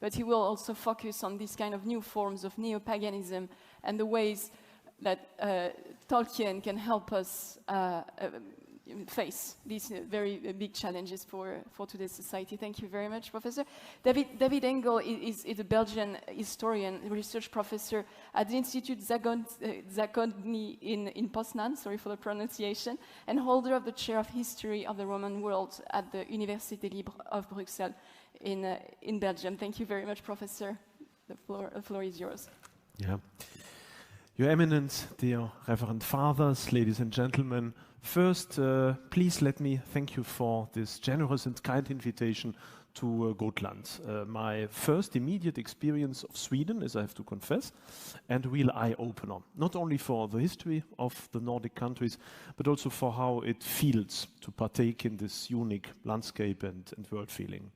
but he will also focus on these kind of new forms of Neo-Paganism and the ways that Tolkien can help us face these very big challenges for today's society. Thank you very much, Professor. David Engels is a Belgian historian, research professor at the Institute Zagodny in Poznan, sorry for the pronunciation, and holder of the chair of history of the Roman world at the Université Libre of Bruxelles in Belgium. Thank you very much, Professor. The floor is yours. Yeah. Your Eminence, dear Reverend Fathers, ladies and gentlemen, first, please let me thank you for this generous and kind invitation to Gotland. My first immediate experience of Sweden, as I have to confess, and a real eye-opener, not only for the history of the Nordic countries, but also for how it feels to partake in this unique landscape and world feeling.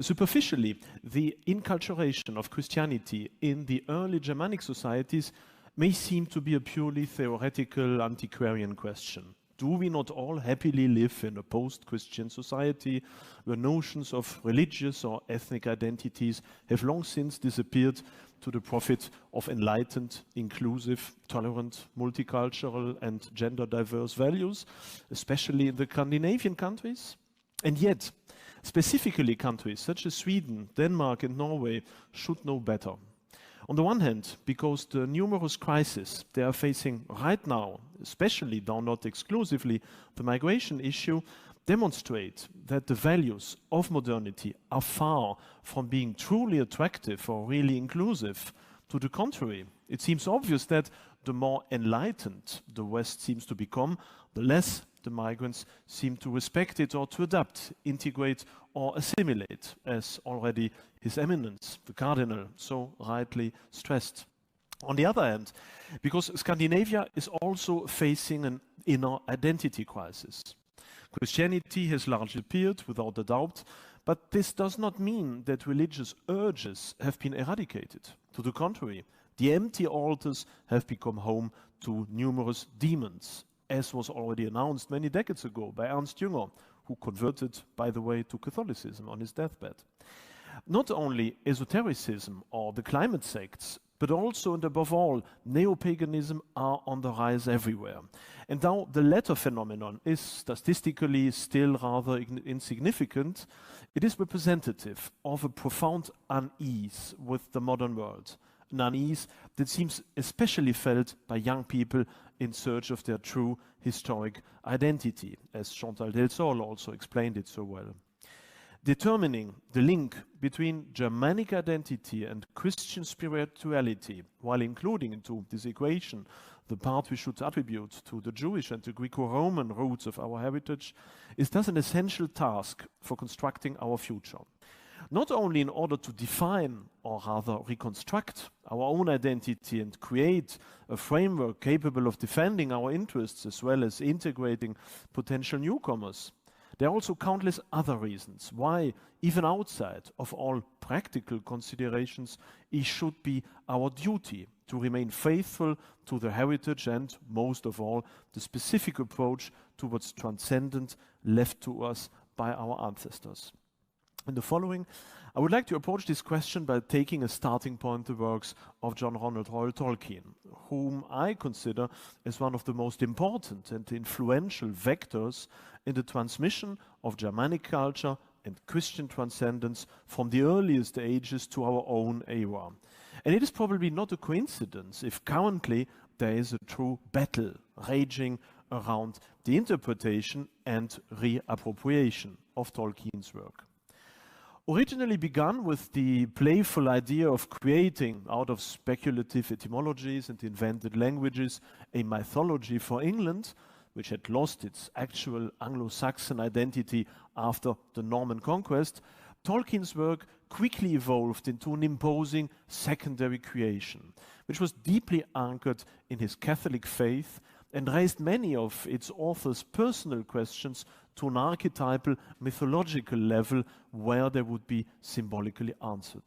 Superficially, the inculturation of Christianity in the early Germanic societies may seem to be a purely theoretical antiquarian question. Do we not all happily live in a post-Christian society where notions of religious or ethnic identities have long since disappeared to the profit of enlightened, inclusive, tolerant, multicultural and gender diverse values, especially in the Scandinavian countries? And yet, specifically countries such as Sweden, Denmark and Norway should know better. On the one hand, because the numerous crises they are facing right now, especially though not exclusively the migration issue, demonstrate that the values of modernity are far from being truly attractive or really inclusive. To the contrary, it seems obvious that the more enlightened the West seems to become, the less the migrants seem to respect it or to adapt, integrate or assimilate, as already His Eminence, the Cardinal, so rightly stressed. On the other hand, because Scandinavia is also facing an inner identity crisis. Christianity has largely appeared, without a doubt, but this does not mean that religious urges have been eradicated. To the contrary, the empty altars have become home to numerous demons, as was already announced many decades ago by Ernst Jünger, who converted, by the way, to Catholicism on his deathbed. Not only esotericism or the climate sects, but also and above all, Neo-Paganism are on the rise everywhere. And though the latter phenomenon is statistically still rather insignificant, it is representative of a profound unease with the modern world. An unease that seems especially felt by young people in search of their true historic identity, as Chantal Delsol also explained it so well. Determining the link between Germanic identity and Christian spirituality, while including into this equation the part we should attribute to the Jewish and the Greco-Roman roots of our heritage, is thus an essential task for constructing our future. Not only in order to define, or rather reconstruct, our own identity and create a framework capable of defending our interests as well as integrating potential newcomers. There are also countless other reasons why, even outside of all practical considerations, it should be our duty to remain faithful to the heritage and, most of all, the specific approach towards transcendent left to us by our ancestors. In the following, I would like to approach this question by taking a starting point the works of John Ronald Reuel Tolkien, whom I consider as one of the most important and influential vectors in the transmission of Germanic culture and Christian transcendence from the earliest ages to our own era. And it is probably not a coincidence if currently there is a true battle raging around the interpretation and reappropriation of Tolkien's work. Originally begun with the playful idea of creating, out of speculative etymologies and invented languages, a mythology for England, which had lost its actual Anglo-Saxon identity after the Norman conquest, Tolkien's work quickly evolved into an imposing secondary creation, which was deeply anchored in his Catholic faith and raised many of its authors' personal questions to an archetypal mythological level where they would be symbolically answered.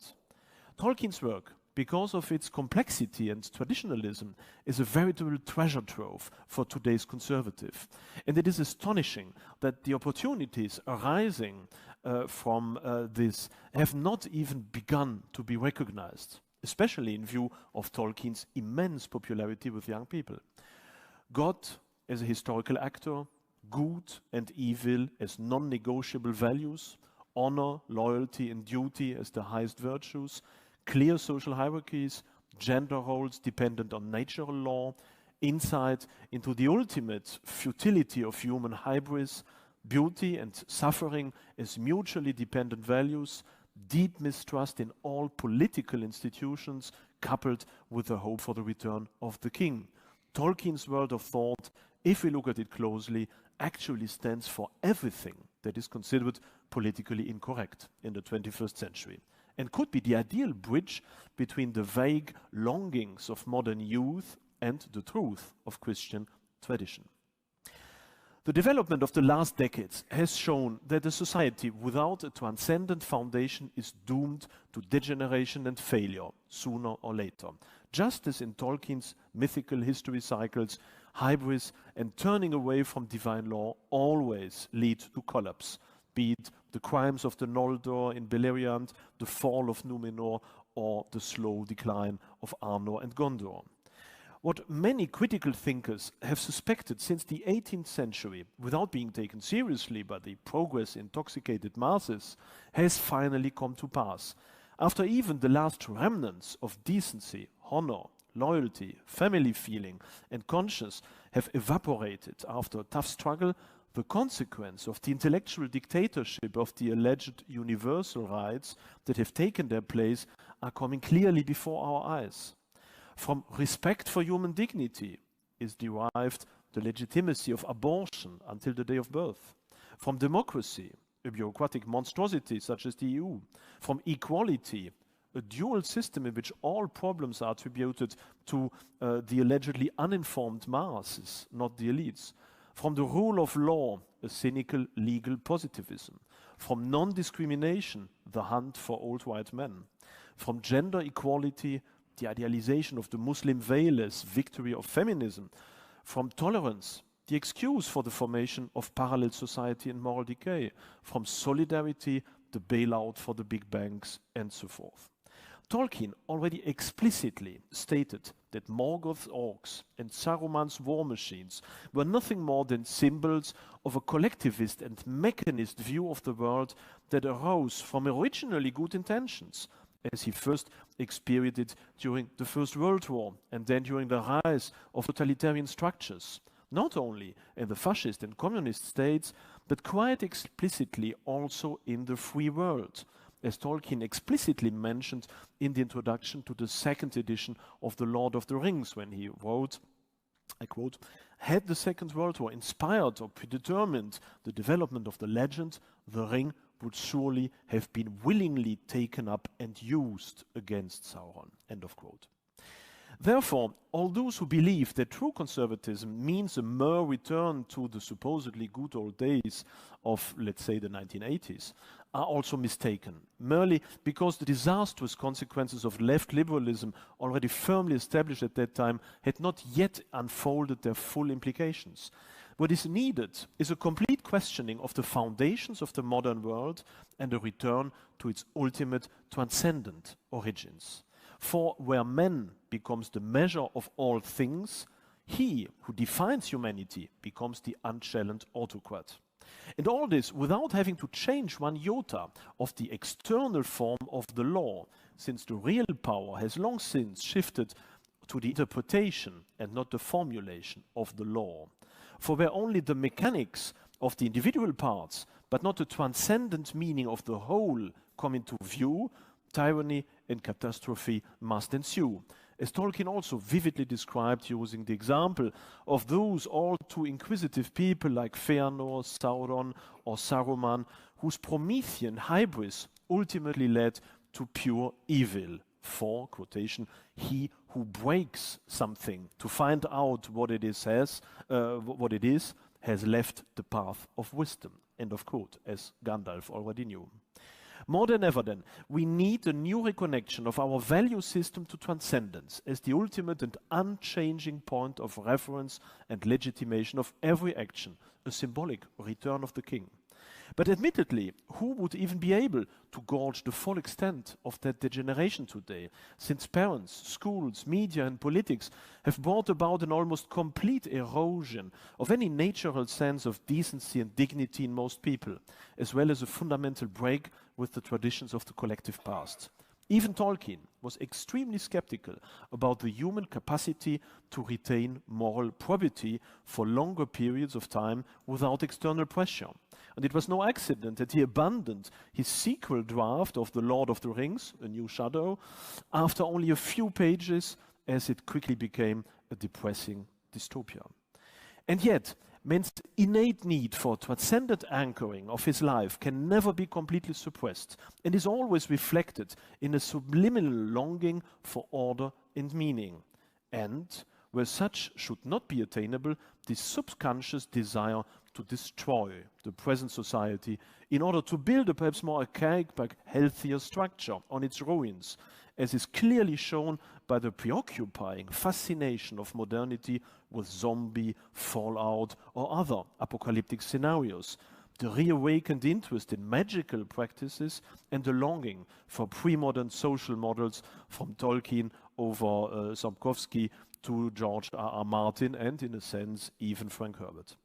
Tolkien's work, because of its complexity and traditionalism, is a veritable treasure trove for today's conservative. And it is astonishing that the opportunities arising from this have not even begun to be recognized, especially in view of Tolkien's immense popularity with young people. God as a historical actor, good and evil as non-negotiable values, honor, loyalty, and duty as the highest virtues, clear social hierarchies, gender roles dependent on natural law, insight into the ultimate futility of human hybris, beauty and suffering as mutually dependent values, deep mistrust in all political institutions, coupled with a hope for the return of the king. Tolkien's world of thought, if we look at it closely, actually stands for everything that is considered politically incorrect in the 21st century, and could be the ideal bridge between the vague longings of modern youth and the truth of Christian tradition. The development of the last decades has shown that a society without a transcendent foundation is doomed to degeneration and failure sooner or later. Just as in Tolkien's mythical history cycles, hybris and turning away from divine law always lead to collapse, be it the crimes of the Noldor in Beleriand, the fall of Numenor, or the slow decline of Arnor and Gondor. What many critical thinkers have suspected since the 18th century, without being taken seriously by the progress intoxicated masses, has finally come to pass. After even the last remnants of decency, honor, loyalty, family feeling, and conscience have evaporated after a tough struggle, the consequence of the intellectual dictatorship of the alleged universal rights that have taken their place are coming clearly before our eyes. From respect for human dignity is derived the legitimacy of abortion until the day of birth. From democracy, a bureaucratic monstrosity such as the EU. From equality, a dual system in which all problems are attributed to the allegedly uninformed masses, not the elites. From the rule of law, a cynical legal positivism. From non-discrimination, the hunt for old white men. From gender equality, the idealization of the Muslim veil as victory of feminism. From tolerance, the excuse for the formation of parallel society and moral decay. From solidarity, the bailout for the big banks, and so forth. Tolkien already explicitly stated that Morgoth's orcs and Saruman's war machines were nothing more than symbols of a collectivist and mechanist view of the world that arose from originally good intentions, as he first experienced it during the First World War and then during the rise of totalitarian structures, not only in the fascist and communist states, but quite explicitly also in the free world, as Tolkien explicitly mentioned in the introduction to the second edition of The Lord of the Rings, when he wrote, I quote, "Had the Second World War inspired or predetermined the development of the legend, the ring would surely have been willingly taken up and used against Sauron." End of quote. Therefore, all those who believe that true conservatism means a mere return to the supposedly good old days of, let's say, the 1980s, are also mistaken, merely because the disastrous consequences of left liberalism, already firmly established at that time, had not yet unfolded their full implications. What is needed is a complete questioning of the foundations of the modern world and a return to its ultimate transcendent origins. For where man becomes the measure of all things, he who defines humanity becomes the unchallenged autocrat. And all this without having to change one iota of the external form of the law, since the real power has long since shifted to the interpretation and not the formulation of the law. For where only the mechanics of the individual parts, but not the transcendent meaning of the whole, come into view, tyranny and catastrophe must ensue, as Tolkien also vividly described using the example of those all too inquisitive people like Fëanor, Sauron or Saruman, whose Promethean hybris ultimately led to pure evil. For, quotation, "he who breaks something to find out what it is has left the path of wisdom." End of quote, as Gandalf already knew. More than ever then, we need a new reconnection of our value system to transcendence as the ultimate and unchanging point of reference and legitimation of every action, a symbolic return of the king. But admittedly, who would even be able to gauge the full extent of that degeneration today, since parents, schools, media and politics have brought about an almost complete erosion of any natural sense of decency and dignity in most people, as well as a fundamental break with the traditions of the collective past. Even Tolkien was extremely skeptical about the human capacity to retain moral probity for longer periods of time without external pressure. And it was no accident that he abandoned his sequel draft of The Lord of the Rings, A New Shadow, after only a few pages, as it quickly became a depressing dystopia. And yet, man's innate need for transcendent anchoring of his life can never be completely suppressed and is always reflected in a subliminal longing for order and meaning. And, where such should not be attainable, this subconscious desire to destroy the present society in order to build a perhaps more archaic but healthier structure on its ruins, as is clearly shown by the preoccupying fascination of modernity with zombie, fallout, or other apocalyptic scenarios, the reawakened interest in magical practices, and the longing for pre-modern social models from Tolkien over Malkowski to George R.R. Martin and, in a sense, even Frank Herbert.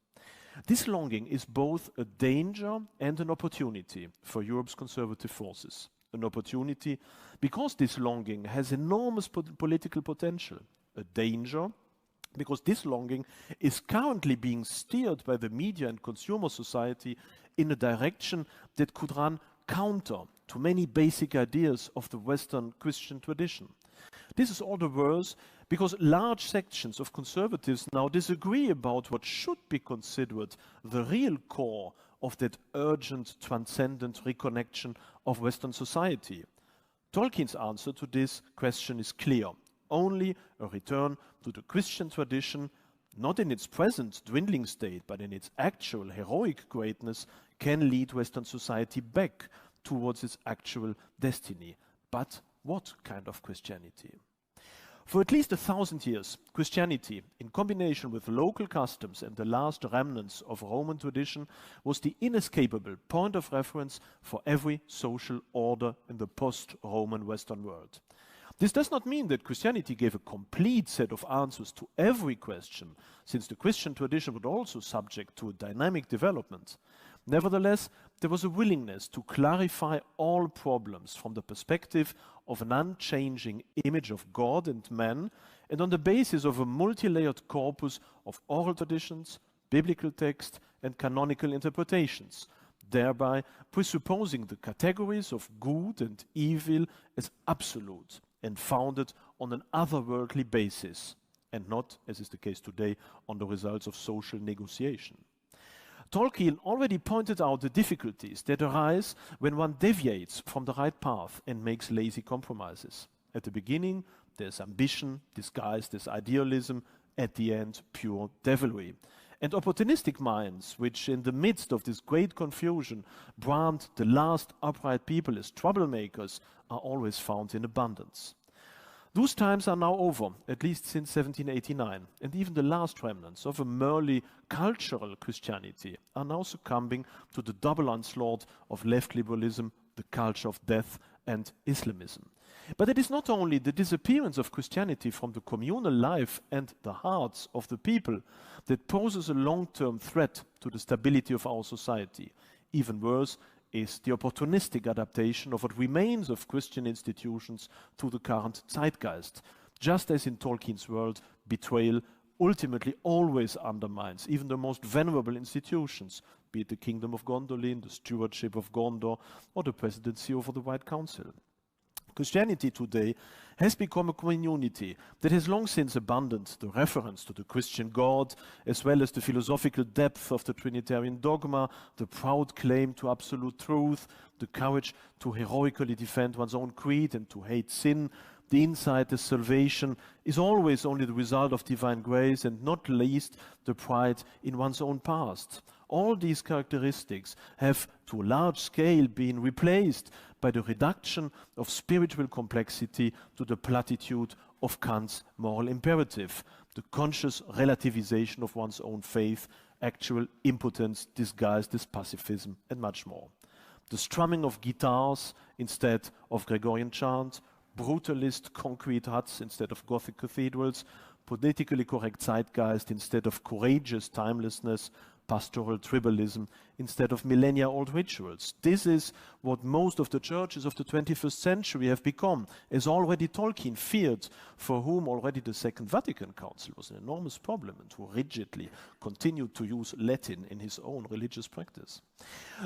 This longing is both a danger and an opportunity for Europe's conservative forces. An opportunity because this longing has enormous political potential. A danger because this longing is currently being steered by the media and consumer society in a direction that could run counter to many basic ideas of the Western Christian tradition. This is all the worse because large sections of conservatives now disagree about what should be considered the real core of that urgent, transcendent reconnection of Western society. Tolkien's answer to this question is clear. Only a return to the Christian tradition, not in its present dwindling state, but in its actual heroic greatness, can lead Western society back towards its actual destiny. But what kind of Christianity? For at least 1,000 years, Christianity, in combination with local customs and the last remnants of Roman tradition, was the inescapable point of reference for every social order in the post-Roman Western world. This does not mean that Christianity gave a complete set of answers to every question, since the Christian tradition was also subject to a dynamic development. Nevertheless, there was a willingness to clarify all problems from the perspective of an unchanging image of God and man, and on the basis of a multi-layered corpus of oral traditions, biblical text, and canonical interpretations, thereby presupposing the categories of good and evil as absolute and founded on an otherworldly basis, and not, as is the case today, on the results of social negotiation. Tolkien already pointed out the difficulties that arise when one deviates from the right path and makes lazy compromises. At the beginning, there's ambition disguised as idealism, at the end, pure devilry. And opportunistic minds, which in the midst of this great confusion brand the last upright people as troublemakers, are always found in abundance. Those times are now over, at least since 1789, and even the last remnants of a merely cultural Christianity are now succumbing to the double onslaught of left liberalism, the culture of death, and Islamism. But it is not only the disappearance of Christianity from the communal life and the hearts of the people that poses a long-term threat to the stability of our society. Even worse is the opportunistic adaptation of what remains of Christian institutions to the current zeitgeist. Just as in Tolkien's world, betrayal ultimately always undermines even the most venerable institutions, be it the Kingdom of Gondolin, the Stewardship of Gondor, or the presidency over the White Council. Christianity today has become a community that has long since abandoned the reference to the Christian God, as well as the philosophical depth of the Trinitarian dogma, the proud claim to absolute truth, the courage to heroically defend one's own creed and to hate sin, the insight that salvation is always only the result of divine grace, and not least the pride in one's own past. All these characteristics have, to a large scale, been replaced by the reduction of spiritual complexity to the platitude of Kant's moral imperative, the conscious relativization of one's own faith actual impotence disguised as pacifism, and much more. The strumming of guitars instead of Gregorian chant, brutalist concrete huts instead of Gothic cathedrals, politically correct zeitgeist instead of courageous timelessness, pastoral tribalism instead of millennia-old rituals. This is what most of the churches of the 21st century have become, as already Tolkien feared, for whom already the Second Vatican Council was an enormous problem and who rigidly continued to use Latin in his own religious practice.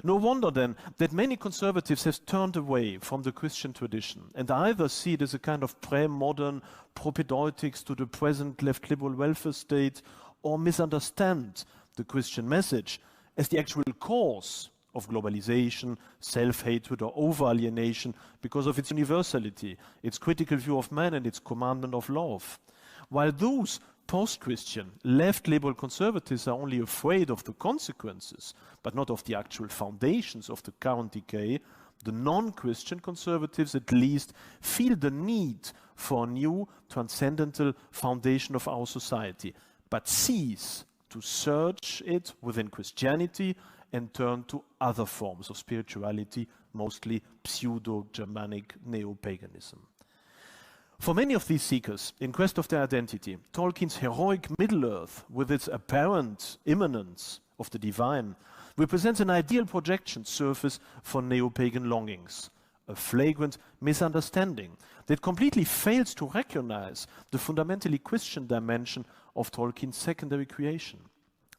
No wonder then that many conservatives have turned away from the Christian tradition and either see it as a kind of pre-modern propedeutics to the present left-liberal welfare state or misunderstand the Christian message as the actual cause of globalization, self-hatred or over-alienation because of its universality, its critical view of man and its commandment of love. While those post-Christian, left-liberal conservatives are only afraid of the consequences, but not of the actual foundations of the current decay, the non-Christian conservatives at least feel the need for a new transcendental foundation of our society, but cease to search it within Christianity and turn to other forms of spirituality, mostly pseudo-Germanic neo-paganism. For many of these seekers, in quest of their identity, Tolkien's heroic Middle-earth, with its apparent immanence of the divine, represents an ideal projection surface for neo-pagan longings, a flagrant misunderstanding that completely fails to recognize the fundamentally Christian dimension of Tolkien's secondary creation.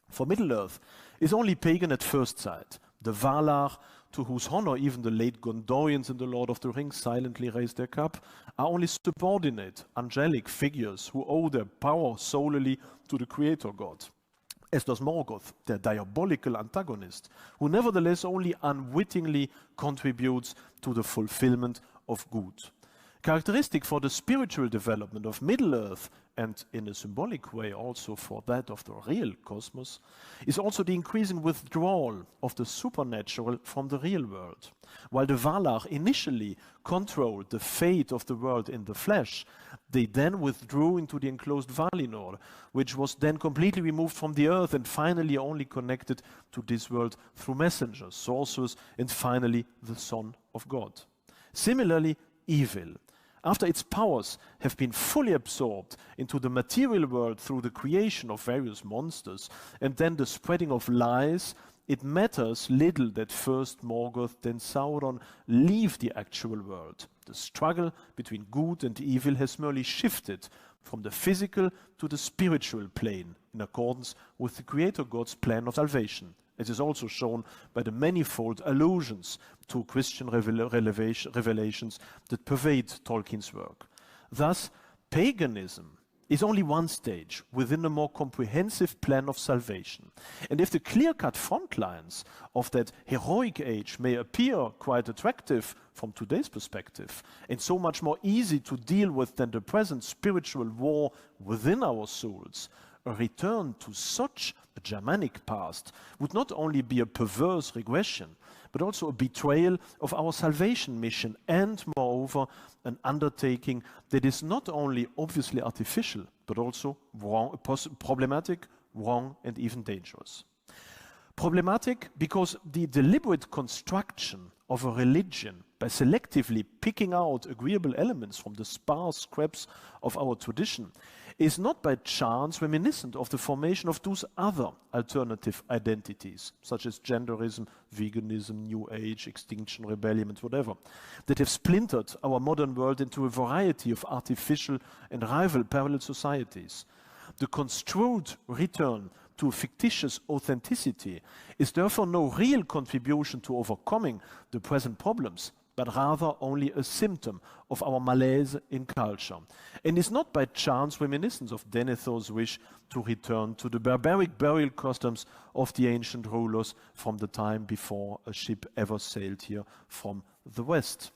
For Middle-earth is only pagan at first sight. The Valar, to whose honor even the late Gondorians in The Lord of the Rings silently raise their cup, are only subordinate, angelic figures who owe their power solely to the creator god. As does Morgoth, their diabolical antagonist, who nevertheless only unwittingly contributes to the fulfillment of good. Characteristic for the spiritual development of Middle-earth, and in a symbolic way also for that of the real cosmos, is also the increasing withdrawal of the supernatural from the real world. While the Valar initially controlled the fate of the world in the flesh, they then withdrew into the enclosed Valinor, which was then completely removed from the earth and finally only connected to this world through messengers, sorcerers, and finally the Son of God. Similarly, evil, after its powers have been fully absorbed into the material world through the creation of various monsters and then the spreading of lies, it matters little that first Morgoth, then Sauron leave the actual world. The struggle between good and evil has merely shifted from the physical to the spiritual plane in accordance with the Creator God's plan of salvation. It is also shown by the manifold allusions to Christian revelations that pervade Tolkien's work. Thus, paganism is only one stage within a more comprehensive plan of salvation. And if the clear-cut front lines of that heroic age may appear quite attractive from today's perspective, and so much more easy to deal with than the present spiritual war within our souls, a return to such a Germanic past would not only be a perverse regression, but also a betrayal of our salvation mission and, moreover, an undertaking that is not only obviously artificial, but also wrong, problematic, wrong, and even dangerous. Problematic because the deliberate construction of a religion by selectively picking out agreeable elements from the sparse scraps of our tradition is not by chance reminiscent of the formation of those other alternative identities, such as genderism, veganism, New Age, Extinction Rebellion, and whatever, that have splintered our modern world into a variety of artificial and rival parallel societies. The construed return to fictitious authenticity is therefore no real contribution to overcoming the present problems, but rather only a symptom of our malaise in culture, and is not by chance reminiscence of Denethor's wish to return to the barbaric burial customs of the ancient rulers from the time before a ship ever sailed here from the west.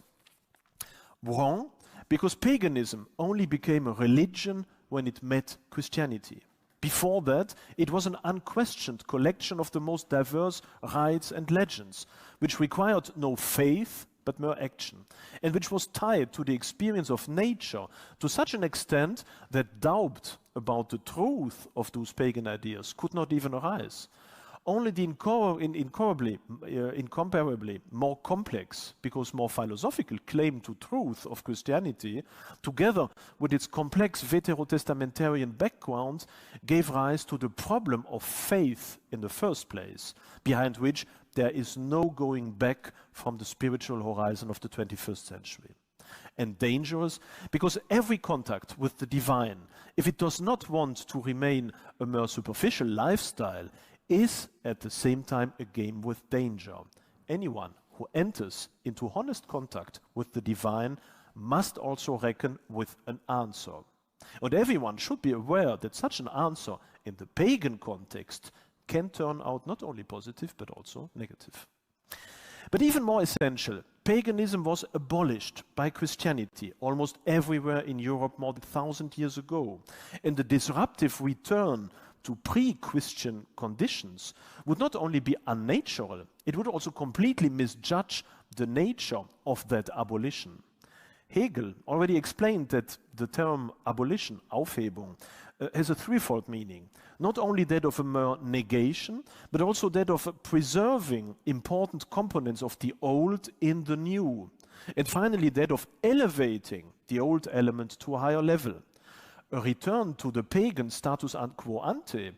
Wrong, because paganism only became a religion when it met Christianity. Before that, it was an unquestioned collection of the most diverse rites and legends, which required no faith, but mere action, and which was tied to the experience of nature to such an extent that doubt about the truth of those pagan ideas could not even arise. only the incomparably more complex, because more philosophical claim to truth of Christianity, together with its complex veterotestamentarian background, gave rise to the problem of faith in the first place, behind which there is no going back from the spiritual horizon of the 21st century. And dangerous because every contact with the divine, if it does not want to remain a mere superficial lifestyle, is at the same time a game with danger. Anyone who enters into honest contact with the divine must also reckon with an answer. And everyone should be aware that such an answer in the pagan context can turn out not only positive but also negative. But even more essential, paganism was abolished by Christianity almost everywhere in Europe more than 1,000 years ago. And the disruptive return to pre-Christian conditions would not only be unnatural, it would also completely misjudge the nature of that abolition. Hegel already explained that the term abolition, Aufhebung, has a threefold meaning. Not only that of a mere negation, but also that of preserving important components of the old in the new. And finally, that of elevating the old element to a higher level. A return to the pagan status quo ante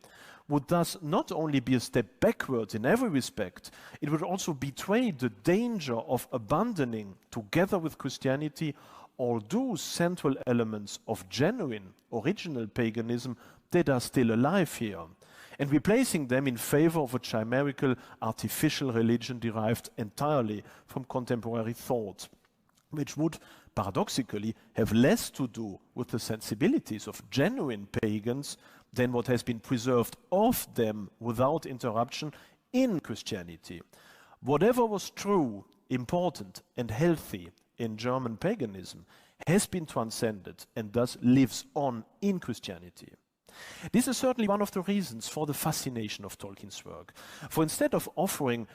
would thus not only be a step backwards in every respect, it would also betray the danger of abandoning, together with Christianity, all those central elements of genuine, original paganism that are still alive here, and replacing them in favor of a chimerical, artificial religion derived entirely from contemporary thought, which would paradoxically have less to do with the sensibilities of genuine pagans than what has been preserved of them without interruption in Christianity. Whatever was true, important, and healthy in German paganism has been transcended and thus lives on in Christianity. This is certainly one of the reasons for the fascination of Tolkien's work. For instead of offering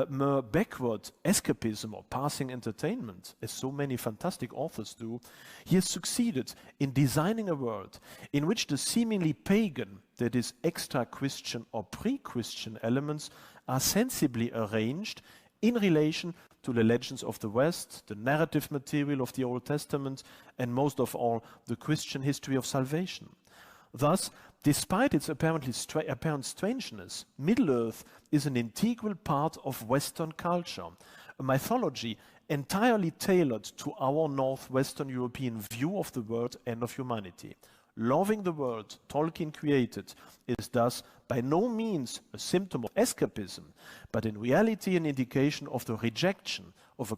mere backward escapism or passing entertainment, as so many fantastic authors do, he has succeeded in designing a world in which the seemingly pagan, that is extra-Christian or pre-Christian elements, are sensibly arranged in relation to the legends of the West, the narrative material of the Old Testament, and most of all, the Christian history of salvation. Thus, despite its apparent strangeness, Middle-earth is an integral part of Western culture, a mythology entirely tailored to our Northwestern European view of the world and of humanity. Loving the world Tolkien created is thus by no means a symptom of escapism, but in reality an indication of the rejection of a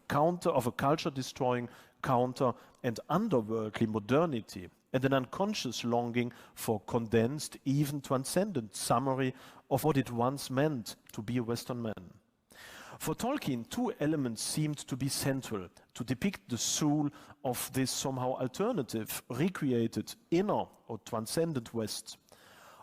culture-destroying counter and underworldly modernity, and an unconscious longing for condensed, even transcendent summary of what it once meant to be a Western man. For Tolkien, two elements seemed to be central to depict the soul of this somehow alternative, recreated, inner or transcendent West.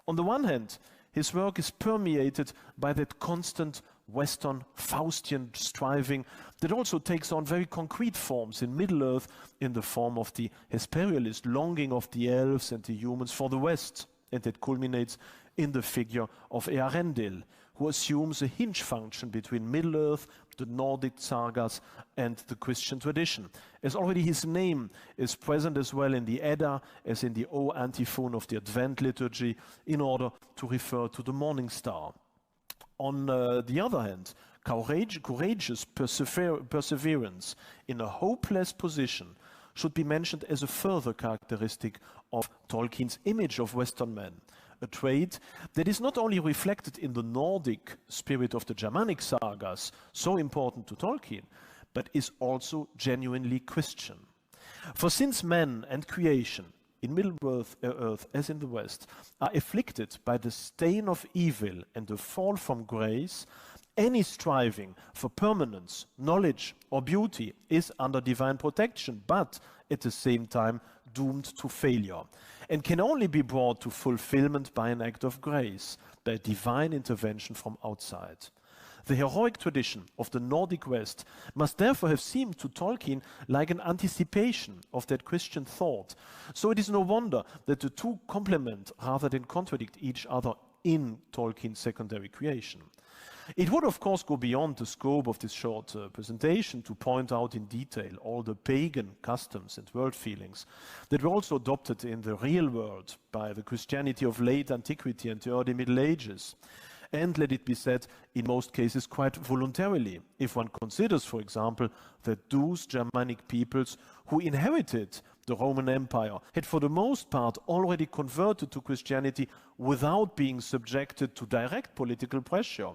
On the one hand, his work is permeated by that constant Western Faustian striving that also takes on very concrete forms in Middle-earth in the form of the Hesperialist longing of the elves and the humans for the West, and that culminates in the figure of Earendil, who assumes a hinge function between Middle-earth, the Nordic sagas, and the Christian tradition, as already his name is present as well in the Edda as in the O antiphon of the Advent liturgy in order to refer to the morning star. On the other hand, courageous perseverance in a hopeless position should be mentioned as a further characteristic of Tolkien's image of Western men, a trait that is not only reflected in the Nordic spirit of the Germanic sagas, so important to Tolkien, but is also genuinely Christian. For since man and creation, in Middle-earth as in the West, are afflicted by the stain of evil and the fall from grace, any striving for permanence, knowledge, or beauty is under divine protection, but at the same time doomed to failure, and can only be brought to fulfillment by an act of grace, by divine intervention from outside. The heroic tradition of the Nordic West must therefore have seemed to Tolkien like an anticipation of that Christian thought. So it is no wonder that the two complement rather than contradict each other in Tolkien's secondary creation. It would, of course, go beyond the scope of this short presentation to point out in detail all the pagan customs and world feelings that were also adopted in the real world by the Christianity of late antiquity and the early Middle Ages. And let it be said, in most cases quite voluntarily, if one considers, for example, that those Germanic peoples who inherited the Roman Empire had for the most part already converted to Christianity without being subjected to direct political pressure.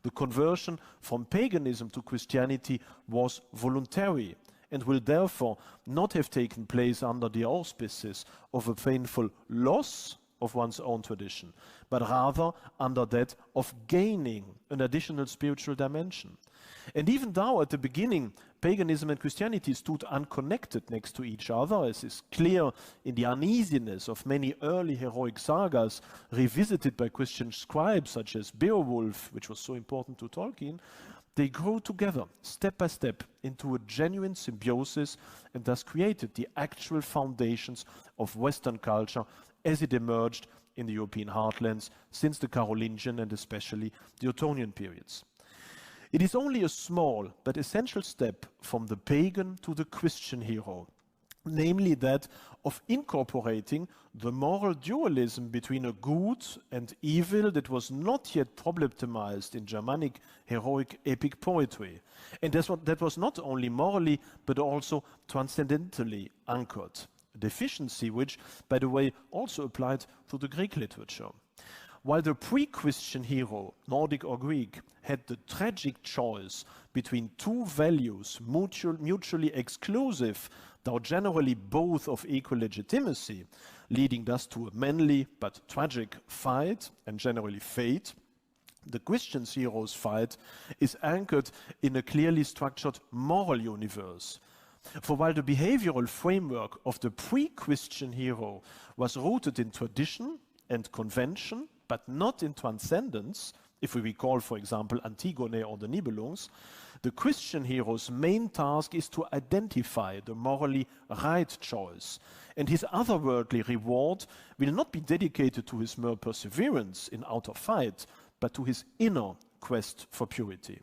The conversion from paganism to Christianity was voluntary and will therefore not have taken place under the auspices of a painful loss of one's own tradition, but rather under that of gaining an additional spiritual dimension. And even though at the beginning paganism and Christianity stood unconnected next to each other, as is clear in the uneasiness of many early heroic sagas revisited by Christian scribes such as Beowulf, which was so important to Tolkien, they grew together, step by step, into a genuine symbiosis and thus created the actual foundations of Western culture as it emerged in the European heartlands since the Carolingian and especially the Ottonian periods. It is only a small but essential step from the pagan to the Christian hero, namely that of incorporating the moral dualism between a good and evil that was not yet problematized in Germanic heroic epic poetry. And that was not only morally but also transcendentally anchored. A deficiency which, by the way, also applied to the Greek literature. While the pre-Christian hero, Nordic or Greek, had the tragic choice between two values mutually exclusive, though generally both of equal legitimacy, leading thus to a manly but tragic fight and generally fate, the Christian hero's fight is anchored in a clearly structured moral universe. For while the behavioral framework of the pre-Christian hero was rooted in tradition and convention, but not in transcendence, if we recall, for example, Antigone or the Nibelungs, the Christian hero's main task is to identify the morally right choice, and his otherworldly reward will not be dedicated to his mere perseverance in outer fight, but to his inner quest for purity.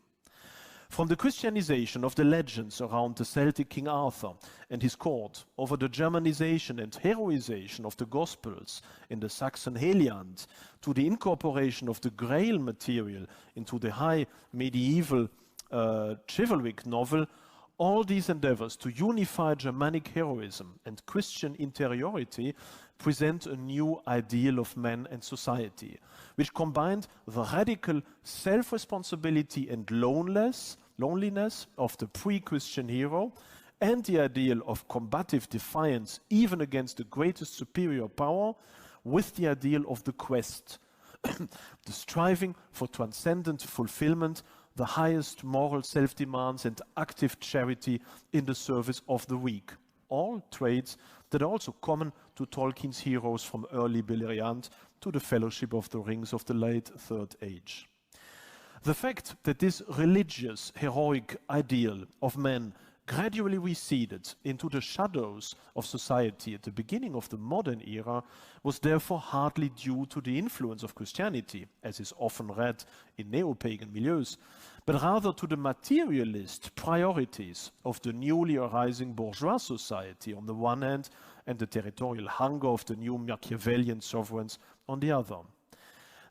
From the Christianization of the legends around the Celtic King Arthur and his court, over the Germanization and heroization of the Gospels in the Saxon Heliand, to the incorporation of the Grail material into the high medieval chivalric novel, all these endeavors to unify Germanic heroism and Christian interiority present a new ideal of man and society, which combined the radical self-responsibility and loneliness of the pre-Christian hero and the ideal of combative defiance even against the greatest superior power with the ideal of the quest, the striving for transcendent fulfillment, the highest moral self-demands and active charity in the service of the weak. All traits that are also common to Tolkien's heroes from early Beleriand to the Fellowship of the Rings of the late Third Age. The fact that this religious, heroic ideal of man gradually receded into the shadows of society at the beginning of the modern era was therefore hardly due to the influence of Christianity, as is often read in neo-pagan milieus, but rather to the materialist priorities of the newly arising bourgeois society on the one hand and the territorial hunger of the new Machiavellian sovereigns on the other.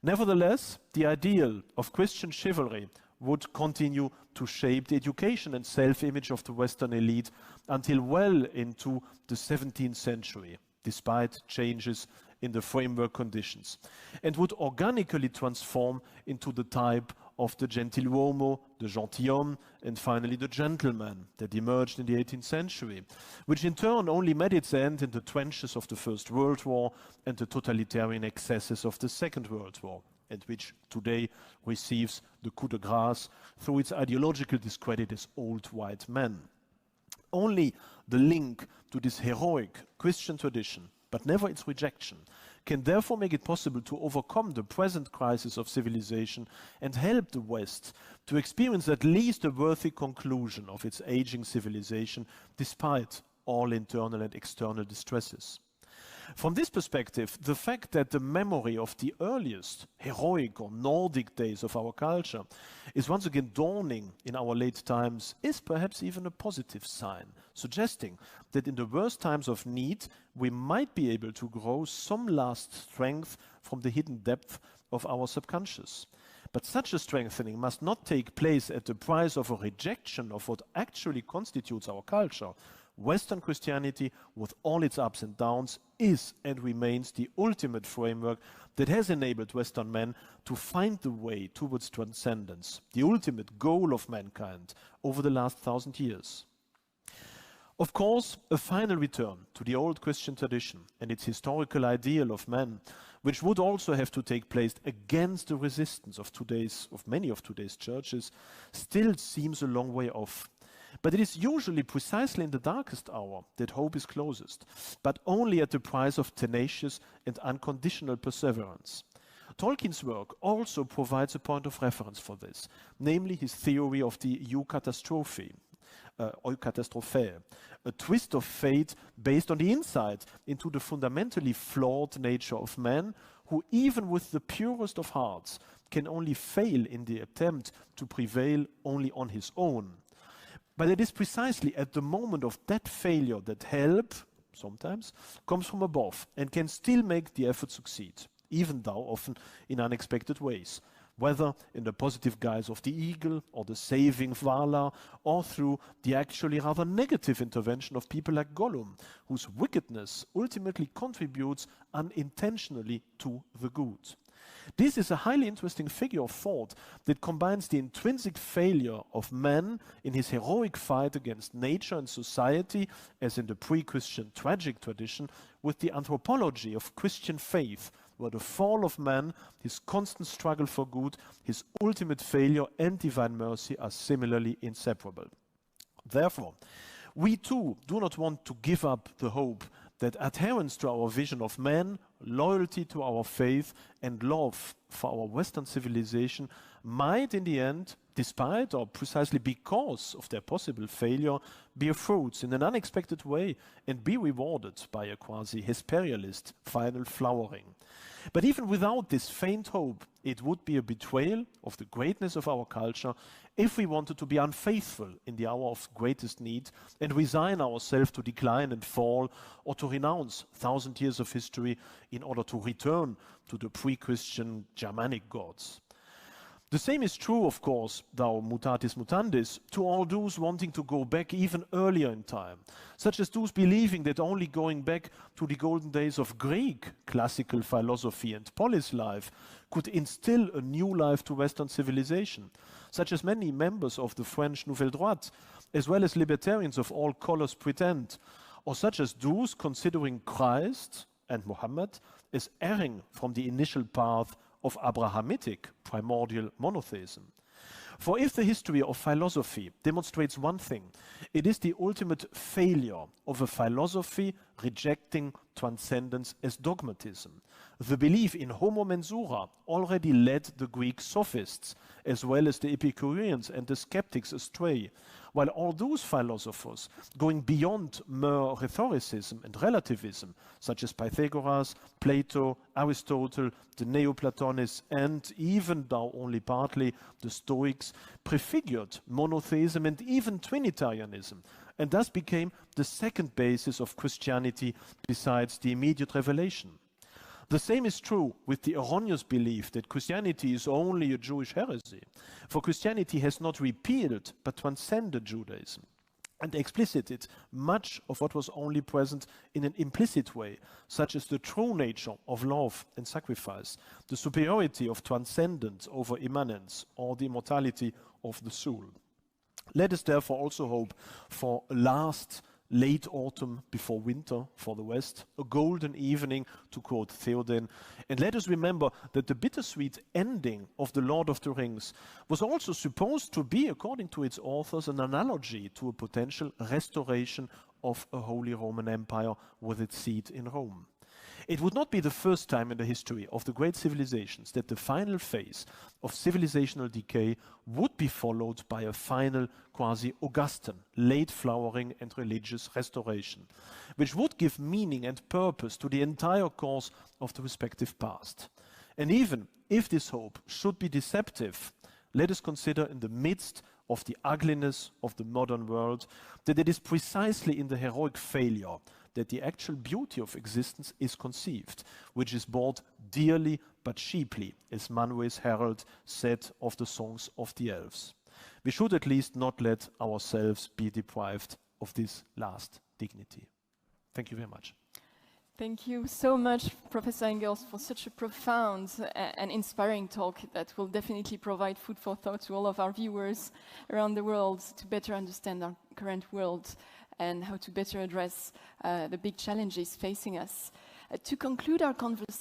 Nevertheless, the ideal of Christian chivalry would continue to shape the education and self-image of the Western elite until well into the 17th century, despite changes in the framework conditions, and would organically transform into the type of the gentiluomo, the gentilhomme, and finally the gentleman that emerged in the 18th century, which in turn only met its end in the trenches of the First World War and the totalitarian excesses of the Second World War, and which today receives the coup de grâce through its ideological discredit as old white men. Only the link to this heroic Christian tradition, but never its rejection, can therefore make it possible to overcome the present crisis of civilization and help the West to experience at least a worthy conclusion of its aging civilization, despite all internal and external distresses. From this perspective, the fact that the memory of the earliest heroic or Nordic days of our culture is once again dawning in our late times is perhaps even a positive sign, suggesting that in the worst times of need, we might be able to grow some last strength from the hidden depth of our subconscious. But such a strengthening must not take place at the price of a rejection of what actually constitutes our culture. Western Christianity, with all its ups and downs, is and remains the ultimate framework that has enabled Western men to find the way towards transcendence, the ultimate goal of mankind over the last 1,000 years. Of course, a final return to the old Christian tradition and its historical ideal of man, which would also have to take place against the resistance of many of today's churches, still seems a long way off. But it is usually precisely in the darkest hour that hope is closest, but only at the price of tenacious and unconditional perseverance. Tolkien's work also provides a point of reference for this, namely his theory of the Eukatastrophe, a twist of fate based on the insight into the fundamentally flawed nature of man, who even with the purest of hearts can only fail in the attempt to prevail only on his own. But it is precisely at the moment of that failure that help, sometimes, comes from above and can still make the effort succeed, even though often in unexpected ways, whether in the positive guise of the eagle or the saving Vala, or through the actually rather negative intervention of people like Gollum, whose wickedness ultimately contributes unintentionally to the good. This is a highly interesting figure of thought that combines the intrinsic failure of man in his heroic fight against nature and society, as in the pre-Christian tragic tradition, with the anthropology of Christian faith, where the fall of man, his constant struggle for good, his ultimate failure and divine mercy are similarly inseparable. Therefore, we too do not want to give up the hope that adherence to our vision of man, loyalty to our faith, and love for our Western civilization might in the end, despite or precisely because of their possible failure, bear fruits in an unexpected way and be rewarded by a quasi-Hesperialist final flowering. But even without this faint hope, it would be a betrayal of the greatness of our culture if we wanted to be unfaithful in the hour of greatest need and resign ourselves to decline and fall, or to renounce 1,000 years of history in order to return to the pre-Christian Germanic gods. The same is true, of course, thou mutatis mutandis, to all those wanting to go back even earlier in time, such as those believing that only going back to the golden days of Greek classical philosophy and polis life could instill a new life to Western civilization, such as many members of the French Nouvelle Droite, as well as libertarians of all colors pretend, or such as those considering Christ and Muhammad as erring from the initial path of Abrahamic primordial monotheism. For if the history of philosophy demonstrates one thing, it is the ultimate failure of a philosophy rejecting transcendence as dogmatism. The belief in homo mensura already led the Greek sophists, as well as the Epicureans and the skeptics, astray, while all those philosophers going beyond mere rhetoricism and relativism, such as Pythagoras, Plato, Aristotle, the Neoplatonists, and even, though only partly, the Stoics, prefigured monotheism and even Trinitarianism, and thus became the second basis of Christianity besides the immediate revelation. The same is true with the erroneous belief that Christianity is only a Jewish heresy, for Christianity has not repealed but transcended Judaism and explicited much of what was only present in an implicit way, such as the true nature of love and sacrifice, the superiority of transcendence over immanence, or the immortality of the soul. Let us therefore also hope for a late autumn before winter for the West, a golden evening, to quote Theoden. And let us remember that the bittersweet ending of The Lord of the Rings was also supposed to be, according to its authors, an analogy to a potential restoration of a Holy Roman Empire with its seat in Rome. It would not be the first time in the history of the great civilizations that the final phase of civilizational decay would be followed by a final quasi-Augustan, late flowering and religious restoration, which would give meaning and purpose to the entire course of the respective past. And even if this hope should be deceptive, let us consider in the midst of the ugliness of the modern world that it is precisely in the heroic failure that the actual beauty of existence is conceived, which is bought dearly but cheaply, as Manuel's herald said of the songs of the elves. We should at least not let ourselves be deprived of this last dignity. Thank you very much. Thank you so much, Professor Engels, for such a profound and inspiring talk that will definitely provide food for thought to all of our viewers around the world to better understand our current world and how to better address the big challenges facing us. To conclude our conversation,